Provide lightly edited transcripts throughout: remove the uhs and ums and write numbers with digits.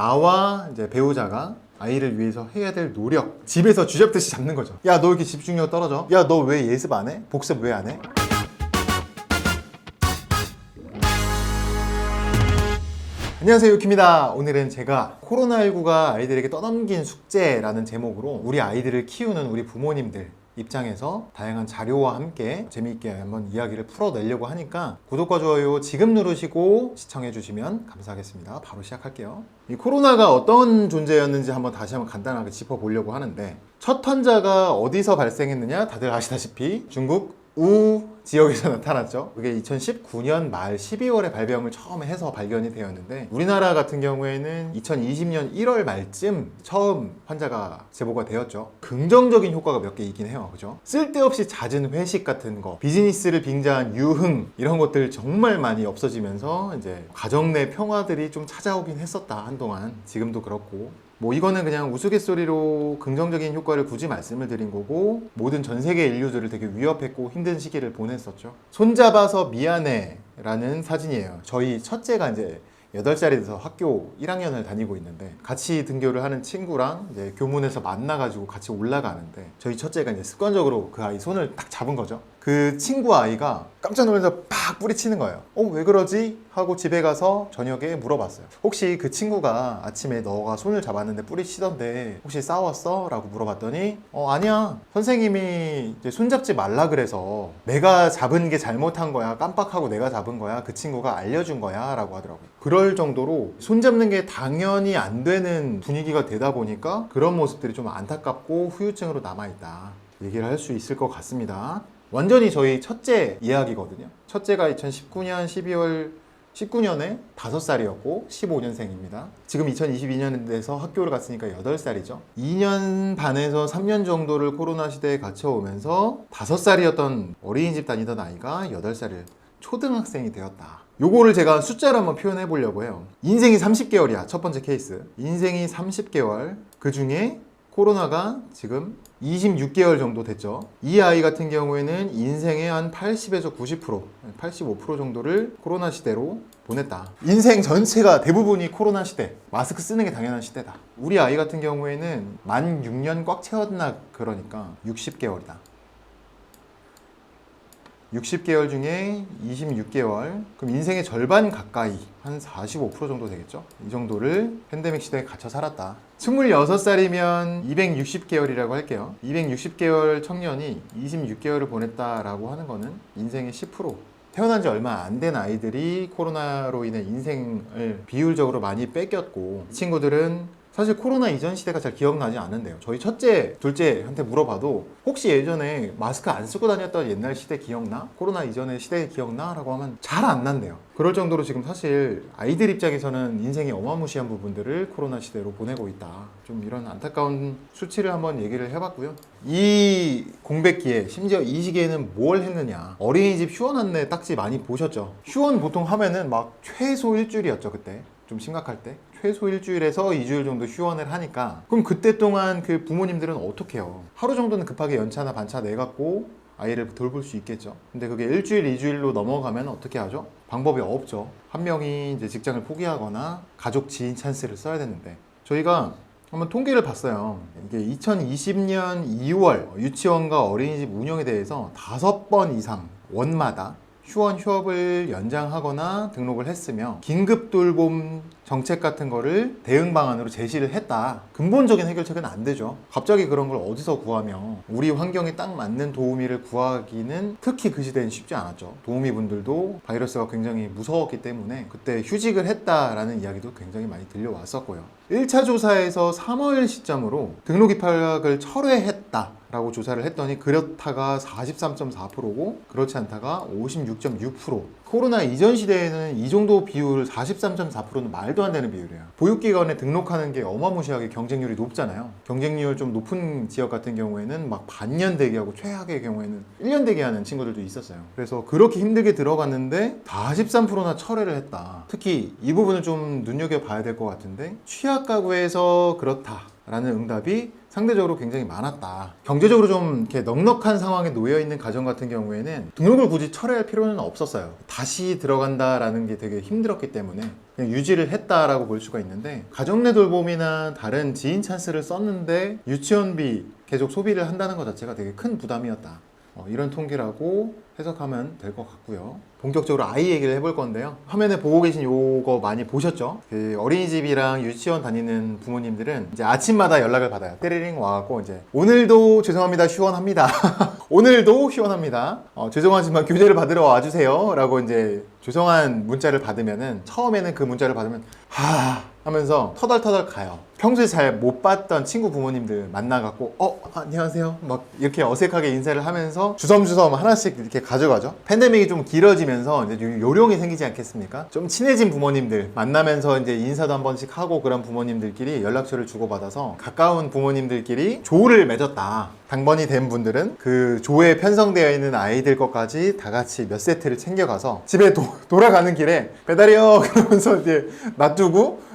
나와 이제 배우자가 아이를 위해서 해야 될 노력, 집에서 쥐잡듯이 잡는 거죠. 야, 너 이렇게 집중력 떨어져? 야, 너 왜 예습 안 해? 복습 왜 안 해? 안녕하세요, 유키입니다. 오늘은 제가 코로나19가 아이들에게 떠넘긴 숙제라는 제목으로 우리 아이들을 키우는 우리 부모님들 입장에서 다양한 자료와 함께 재미있게 한번 이야기를 풀어내려고 하니까 구독과 좋아요 지금 누르시고 시청해 주시면 감사하겠습니다. 바로 시작할게요. 이 코로나가 어떤 존재였는지 다시 한번 간단하게 짚어보려고 하는데, 첫 환자가 어디서 발생했느냐? 다들 아시다시피 중국 우 지역에서 나타났죠. 그게 2019년 말 12월에 발병을 처음 해서 발견이 되었는데, 우리나라 같은 경우에는 2020년 1월 말쯤 처음 환자가 제보가 되었죠. 긍정적인 효과가 몇 개 있긴 해요. 그죠? 쓸데없이 잦은 회식 같은 거, 비즈니스를 빙자한 유흥, 이런 것들 정말 많이 없어지면서 이제 가정 내 평화들이 좀 찾아오긴 했었다, 한동안. 지금도 그렇고. 이거는 그냥 우스갯소리로 긍정적인 효과를 굳이 말씀을 드린 거고, 모든 전 세계 인류들을 되게 위협했고 힘든 시기를 보냈었죠. 손잡아서 미안해 라는 사진이에요. 저희 첫째가 이제 8살이 돼서 학교 1학년을 다니고 있는데, 같이 등교를 하는 친구랑 이제 교문에서 만나가지고 같이 올라가는데, 저희 첫째가 이제 습관적으로 그 아이 손을 딱 잡은 거죠. 그 친구 아이가 깜짝 놀라서 팍 뿌리치는 거예요. 왜 그러지? 하고 집에 가서 저녁에 물어봤어요. 혹시 그 친구가 아침에 너가 손을 잡았는데 뿌리치던데 혹시 싸웠어? 라고 물어봤더니 아니야, 선생님이 이제 손 잡지 말라 그래서 내가 잡은 게 잘못한 거야, 깜빡하고 내가 잡은 거야, 그 친구가 알려준 거야 라고 하더라고요. 그럴 정도로 손 잡는 게 당연히 안 되는 분위기가 되다 보니까 그런 모습들이 좀 안타깝고 후유증으로 남아있다, 얘기를 할 수 있을 것 같습니다. 완전히 저희 첫째 이야기거든요. 첫째가 2019년 12월 19년에 5살이었고 15년생입니다. 지금 2022년에 돼서 학교를 갔으니까 8살이죠. 2년 반에서 3년 정도를 코로나 시대에 갇혀오면서 5살이었던 어린이집 다니던 아이가 8살을 초등학생이 되었다. 요거를 제가 숫자로 한번 표현해 보려고 해요. 인생이 30개월이야. 첫 번째 케이스. 인생이 30개월. 그 중에 코로나가 지금 26개월 정도 됐죠. 이 아이 같은 경우에는 인생의 한 80에서 90%, 85% 정도를 코로나 시대로 보냈다. 인생 전체가 대부분이 코로나 시대, 마스크 쓰는 게 당연한 시대다. 우리 아이 같은 경우에는 만 6년 꽉 채웠나, 그러니까 60개월이다. 60개월 중에 26개월, 그럼 인생의 절반 가까이, 한 45% 정도 되겠죠? 이 정도를 팬데믹 시대에 갇혀 살았다. 26살이면 260개월이라고 할게요. 260개월 청년이 26개월을 보냈다라고 하는 거는 인생의 10%. 태어난 지 얼마 안 된 아이들이 코로나로 인해 인생을 비율적으로 많이 뺏겼고, 이 친구들은 사실 코로나 이전 시대가 잘 기억나지 않는데요. 저희 첫째, 둘째한테 물어봐도 혹시 예전에 마스크 안 쓰고 다녔던 옛날 시대 기억나? 코로나 이전의 시대 기억나? 라고 하면 잘 안 난대요. 그럴 정도로 지금 사실 아이들 입장에서는 인생이 어마무시한 부분들을 코로나 시대로 보내고 있다. 좀 이런 안타까운 수치를 한번 얘기를 해봤고요. 이 공백기에, 심지어 이 시기에는 뭘 했느냐. 어린이집 휴원 안내 딱지 많이 보셨죠? 휴원 보통 하면은 막 최소 일주일이었죠, 그때. 좀 심각할 때. 최소 일주일에서 2주일 정도 휴원을 하니까, 그럼 그때 동안 그 부모님들은 어떻게 해요? 하루 정도는 급하게 연차나 반차 내갖고 아이를 돌볼 수 있겠죠. 근데 그게 일주일, 2주일로 넘어가면 어떻게 하죠? 방법이 없죠. 한 명이 이제 직장을 포기하거나 가족 지인 찬스를 써야 되는데, 저희가 한번 통계를 봤어요. 이게 2020년 2월 유치원과 어린이집 운영에 대해서 5번 이상 원마다 휴원 휴업을 연장하거나 등록을 했으며, 긴급 돌봄 정책 같은 거를 대응 방안으로 제시를 했다. 근본적인 해결책은 안 되죠. 갑자기 그런 걸 어디서 구하며, 우리 환경에 딱 맞는 도우미를 구하기는 특히 그 시대는 쉽지 않았죠. 도우미 분들도 바이러스가 굉장히 무서웠기 때문에 그때 휴직을 했다라는 이야기도 굉장히 많이 들려왔었고요. 1차 조사에서 3월 시점으로 등록 입학을 철회했다 라고 조사를 했더니, 그렇다가 43.4%고 그렇지 않다가 56.6%. 코로나 이전 시대에는 이 정도 비율, 43.4%는 말도 안 되는 비율이에요. 보육기관에 등록하는 게 어마무시하게 경쟁률이 높잖아요. 경쟁률 좀 높은 지역 같은 경우에는 막 반년 대기하고, 최악의 경우에는 1년 대기하는 친구들도 있었어요. 그래서 그렇게 힘들게 들어갔는데 43%나 철회를 했다. 특히 이 부분은 좀 눈여겨봐야 될 것 같은데, 취약 가구에서 그렇다 라는 응답이 상대적으로 굉장히 많았다. 경제적으로 좀 이렇게 넉넉한 상황에 놓여있는 가정 같은 경우에는 등록을 굳이 철회할 필요는 없었어요. 다시 들어간다라는 게 되게 힘들었기 때문에 그냥 유지를 했다라고 볼 수가 있는데, 가정 내 돌봄이나 다른 지인 찬스를 썼는데 유치원비 계속 소비를 한다는 것 자체가 되게 큰 부담이었다. 이런 통계라고 해석하면 될 것 같고요. 본격적으로 아이 얘기를 해볼 건데요. 화면에 보고 계신 요거 많이 보셨죠? 그 어린이집이랑 유치원 다니는 부모님들은 이제 아침마다 연락을 받아요. 때리링 와갖고 이제 오늘도 죄송합니다, 휴원합니다. 오늘도 휴원합니다. 죄송하지만 교재를 받으러 와주세요 라고 이제 죄송한 문자를 받으면은, 처음에는 그 문자를 받으면 하면서 터덜터덜 가요. 평소에 잘 못 봤던 친구 부모님들 만나갖고 안녕하세요 막 이렇게 어색하게 인사를 하면서 주섬주섬 하나씩 이렇게 가져가죠. 팬데믹이 좀 길어지면서 이제 요령이 생기지 않겠습니까? 좀 친해진 부모님들 만나면서 이제 인사도 한 번씩 하고, 그런 부모님들끼리 연락처를 주고받아서 가까운 부모님들끼리 조를 맺었다. 당번이 된 분들은 그 조에 편성되어 있는 아이들 것까지 다 같이 몇 세트를 챙겨가서 집에 돌아가는 길에 배달이요 그러면서 이제 놔두고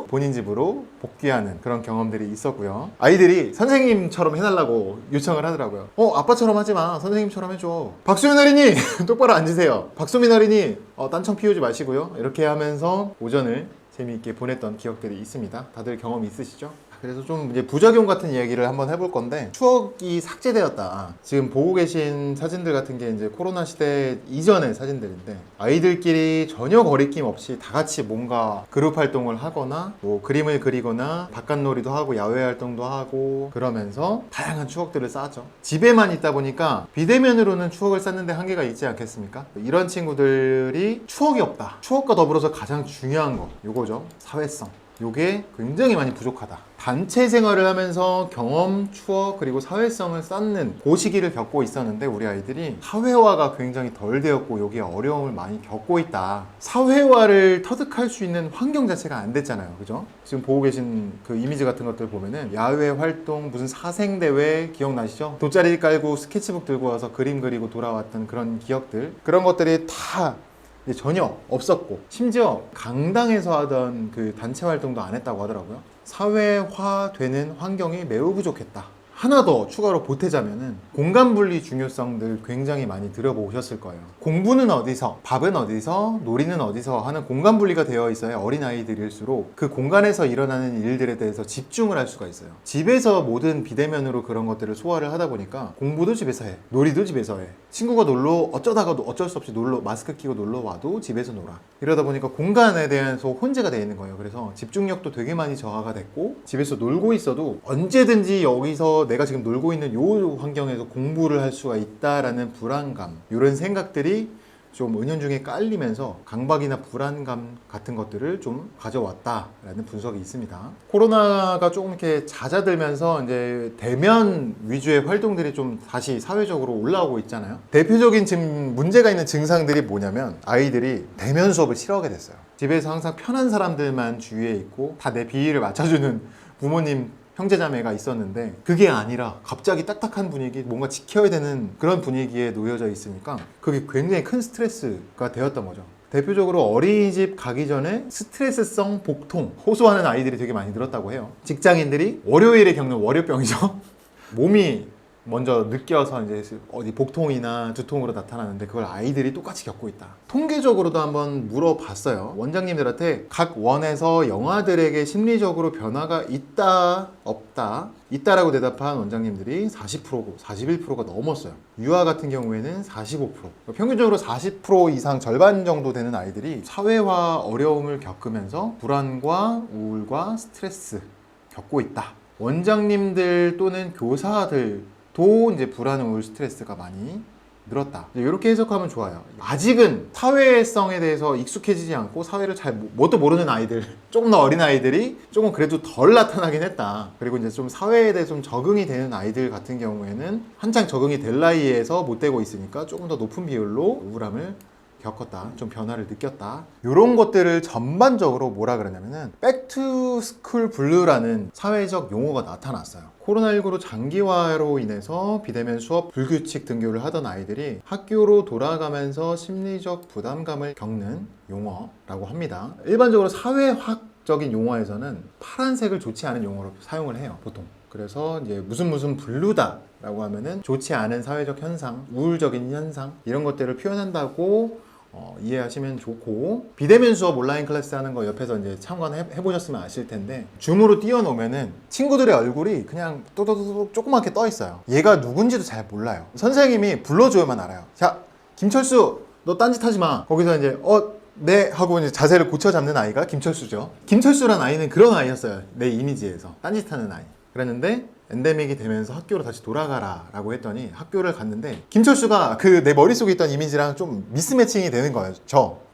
본인 집으로 복귀하는 그런 경험들이 있었고요. 아이들이 선생님처럼 해달라고 요청을 하더라고요. 아빠처럼 하지마, 선생님처럼 해줘. 박수민 어린이 똑바로 앉으세요. 박수민 어린이 딴청 피우지 마시고요. 이렇게 하면서 오전을 재미있게 보냈던 기억들이 있습니다. 다들 경험 있으시죠? 그래서 좀 이제 부작용 같은 이야기를 한번 해볼 건데, 추억이 삭제되었다. 지금 보고 계신 사진들 같은 게 이제 코로나 시대 이전의 사진들인데, 아이들끼리 전혀 거리낌 없이 다 같이 뭔가 그룹 활동을 하거나 뭐 그림을 그리거나 바깥놀이도 하고 야외 활동도 하고 그러면서 다양한 추억들을 쌓죠. 집에만 있다 보니까 비대면으로는 추억을 쌓는 데 한계가 있지 않겠습니까? 이런 친구들이 추억이 없다. 추억과 더불어서 가장 중요한 거 요거죠. 사회성. 요게 굉장히 많이 부족하다. 단체 생활을 하면서 경험, 추억, 그리고 사회성을 쌓는 그 시기를 겪고 있었는데, 우리 아이들이 사회화가 굉장히 덜 되었고 여기에 어려움을 많이 겪고 있다. 사회화를 터득할 수 있는 환경 자체가 안 됐잖아요. 그죠? 지금 보고 계신 그 이미지 같은 것들 보면은 야외 활동, 무슨 사생대회 기억나시죠? 돗자리 깔고 스케치북 들고 와서 그림 그리고 돌아왔던 그런 기억들, 그런 것들이 다 전혀 없었고, 심지어 강당에서 하던 그 단체 활동도 안 했다고 하더라고요. 사회화되는 환경이 매우 부족했다. 하나 더 추가로 보태자면은 공간 분리 중요성들 굉장히 많이 들어보셨을 거예요. 공부는 어디서, 밥은 어디서, 놀이는 어디서 하는 공간 분리가 되어 있어야 어린아이들일수록 그 공간에서 일어나는 일들에 대해서 집중을 할 수가 있어요. 집에서 모든 비대면으로 그런 것들을 소화를 하다 보니까 공부도 집에서 해, 놀이도 집에서 해, 친구가 어쩌다가도 어쩔 수 없이 마스크 끼고 놀러 와도 집에서 놀아. 이러다 보니까 공간에 대해서 혼재가 되어 있는 거예요. 그래서 집중력도 되게 많이 저하가 됐고, 집에서 놀고 있어도 언제든지 여기서 내가 지금 놀고 있는 요 환경에서 공부를 할 수가 있다라는 불안감, 이런 생각들이 좀 은연중에 깔리면서 강박이나 불안감 같은 것들을 좀 가져왔다라는 분석이 있습니다. 코로나가 조금 이렇게 잦아들면서 이제 대면 위주의 활동들이 좀 다시 사회적으로 올라오고 있잖아요. 대표적인 지금 문제가 있는 증상들이 뭐냐면, 아이들이 대면 수업을 싫어하게 됐어요. 집에서 항상 편한 사람들만 주위에 있고 다 내 비위를 맞춰주는 부모님, 형제자매가 있었는데, 그게 아니라 갑자기 딱딱한 분위기, 뭔가 지켜야 되는 그런 분위기에 놓여져 있으니까 그게 굉장히 큰 스트레스가 되었던 거죠. 대표적으로 어린이집 가기 전에 스트레스성 복통 호소하는 아이들이 되게 많이 늘었다고 해요. 직장인들이 월요일에 겪는 월요병이죠. 몸이 먼저 느껴서 이제 어디 복통이나 두통으로 나타나는데, 그걸 아이들이 똑같이 겪고 있다. 통계적으로도 한번 물어봤어요. 원장님들한테 각 원에서 영아들에게 심리적으로 변화가 있다, 없다, 있다라고 대답한 원장님들이 40%고 41%가 넘었어요. 유아 같은 경우에는 45%. 평균적으로 40% 이상, 절반 정도 되는 아이들이 사회화 어려움을 겪으면서 불안과 우울과 스트레스 겪고 있다. 원장님들 또는 교사들 도 이제 불안, 우울, 스트레스가 많이 늘었다. 이렇게 해석하면 좋아요. 아직은 사회성에 대해서 익숙해지지 않고 사회를 잘 뭣도 모르는 아이들, 조금 더 어린 아이들이 조금 그래도 덜 나타나긴 했다. 그리고 이제 좀 사회에 대해 좀 적응이 되는 아이들 같은 경우에는 한창 적응이 될 나이에서 못 되고 있으니까 조금 더 높은 비율로 우울함을 겪었다, 좀 변화를 느꼈다. 이런 것들을 전반적으로 뭐라 그러냐면은 백투스쿨 블루라는 사회적 용어가 나타났어요. 코로나19로 장기화로 인해서 비대면 수업, 불규칙 등교를 하던 아이들이 학교로 돌아가면서 심리적 부담감을 겪는 용어라고 합니다. 일반적으로 사회학적인 용어에서는 파란색을 좋지 않은 용어로 사용을 해요, 보통. 그래서 이제 무슨 블루다 라고 하면은 좋지 않은 사회적 현상, 우울적인 현상, 이런 것들을 표현한다고 이해하시면 좋고, 비대면 수업 온라인 클래스 하는 거 옆에서 이제 참관해보셨으면 아실 텐데, 줌으로 띄워놓으면은 친구들의 얼굴이 그냥 또또또 조그맣게 떠 있어요. 얘가 누군지도 잘 몰라요. 선생님이 불러줘야만 알아요. 자, 김철수, 너 딴짓 하지 마. 거기서 이제 네 하고 이제 자세를 고쳐 잡는 아이가 김철수죠. 김철수란 아이는 그런 아이였어요. 내 이미지에서 딴짓하는 아이. 그랬는데 엔데믹이 되면서 학교로 다시 돌아가라 라고 했더니 학교를 갔는데 김철수가 그 내 머릿속에 있던 이미지랑 좀 미스매칭이 되는 거예요.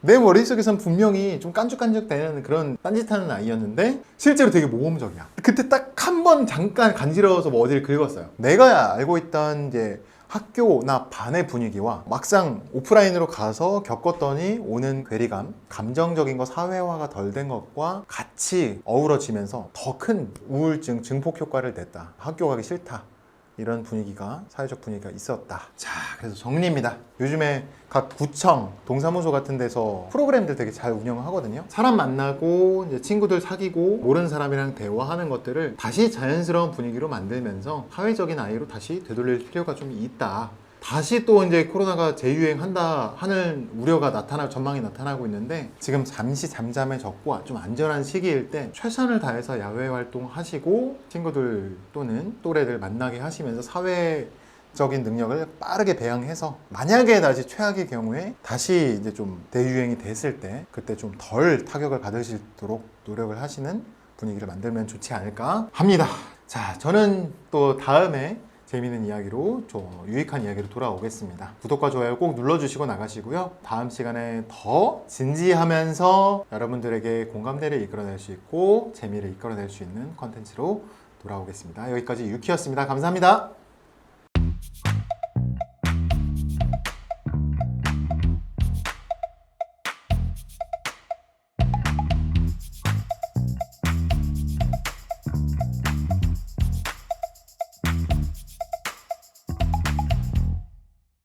내 머릿속에선 분명히 좀 깐죽깐죽 되는 그런 딴짓하는 아이였는데 실제로 되게 모범적이야. 그때 딱 한 번 잠깐 간지러워서 뭐 어디를 긁었어요. 내가 알고 있던 이제 학교나 반의 분위기와 막상 오프라인으로 가서 겪었더니 오는 괴리감, 감정적인 거 사회화가 덜 된 것과 같이 어우러지면서 더 큰 우울증 증폭 효과를 냈다. 학교 가기 싫다. 이런 분위기가, 사회적 분위기가 있었다. 자, 그래서 정리입니다. 요즘에 각 구청, 동사무소 같은 데서 프로그램들 되게 잘 운영하거든요. 사람 만나고 이제 친구들 사귀고 모르는 사람이랑 대화하는 것들을 다시 자연스러운 분위기로 만들면서 사회적인 아이로 다시 되돌릴 필요가 좀 있다. 다시 또 이제 코로나가 재유행한다 하는 우려가 전망이 나타나고 있는데, 지금 잠시 잠잠해졌고 좀 안전한 시기일 때 최선을 다해서 야외 활동하시고 친구들 또는 또래들 만나게 하시면서 사회적인 능력을 빠르게 배양해서 만약에 다시 최악의 경우에 다시 이제 좀 대유행이 됐을 때 그때 좀 덜 타격을 받으시도록 노력을 하시는 분위기를 만들면 좋지 않을까 합니다. 자, 저는 또 다음에 재미있는 이야기로 좀 유익한 이야기로 돌아오겠습니다. 구독과 좋아요 꼭 눌러주시고 나가시고요. 다음 시간에 더 진지하면서 여러분들에게 공감대를 이끌어낼 수 있고 재미를 이끌어낼 수 있는 컨텐츠로 돌아오겠습니다. 여기까지 유키였습니다. 감사합니다.